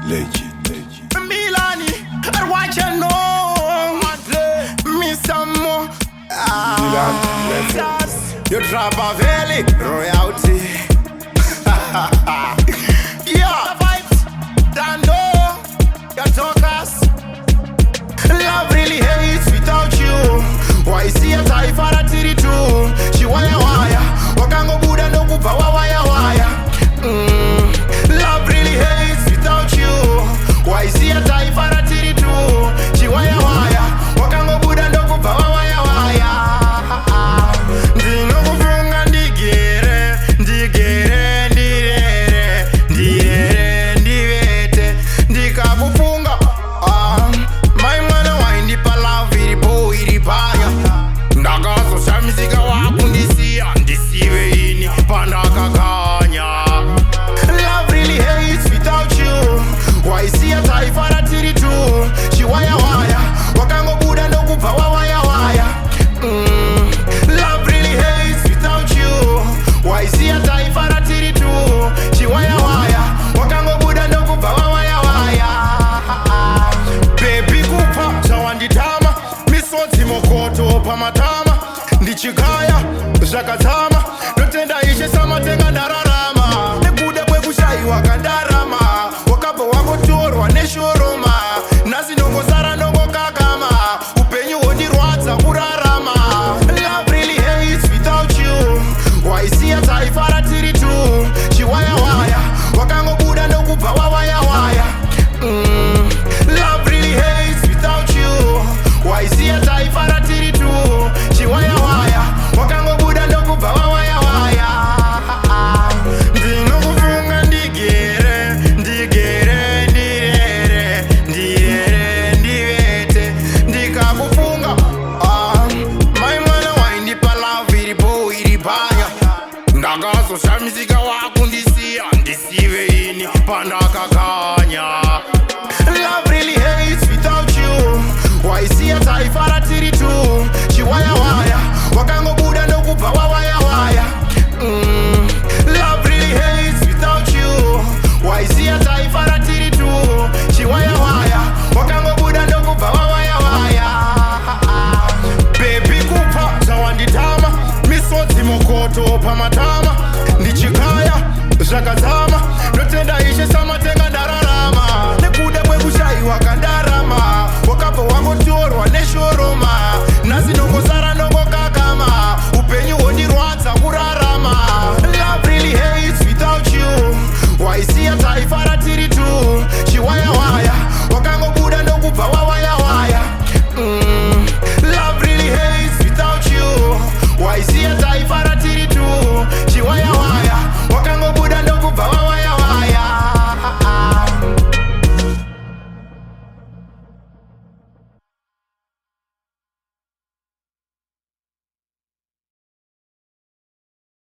Milan, I watch you know. Me some more. You drop a valley royalty. Yeah, vibes. Dando, you talkers. Love really hates without you. Why see a tie for a tiri too? She wire wire. Wakango Buddha no kupa wire wire. Love really hates without you. Why see a tie for a tiri too? She wire wire. Wakango Buddha no kupa wire wire. Ndino kufunga ndigere, ndigere, ndirere, ndirere, ndivete, ndikakufunga. My mwana waindi pa love iri bo iri baya. Ndakazo shamizika wakundisia, ndisive ini pandakakanya. Love really hates without you. Why see a tie for a tiri too? She wire wire. Wakango Buddha no kupa wire wire. Love really hates without you. Why see a tie for a tiri too? She wire wire. Wakango Buddha no kupa wire wire. Baby kupa chawanditama. Misoti mokoto pamatama. Ndichikaya zvakatama. Notenda ishe samatenga ndararama. Nekuda kwekushaiwa kandarama. Wakabva wangotorwa neshoroma. Nhasi nongosara nongokakama. Upenyu hondirwadza kurarama. Love really hates without you. Why see a tie for a tiri too? She wire wire. Wakangobuda nokubva wawire wire. Love really hates without you. Why see a tie for a tiri too? She wire wire. Wakangobuda nokubva wawire wire. Ndinokufunga ndigere, ndigere, ndirere, ndirere, ndivete, ndikakufunga. My mwana waindipa love iri bo iri baya. Ndakazoshamizika wakundisia, ndisive ini pandakakanya. Love really hates without you. Why see a tie for a tiri too? She wire wire. Wakangobuda nokubva wawire wire. Love really hates without you. Why see a tie for a tiri too? She wire wire. Wakangobuda nokubva wawire wire. Baby kupa chawanditama. Misoti mokoto pamatama. Ndichikaya zvakatama. Notenda ishe samatenga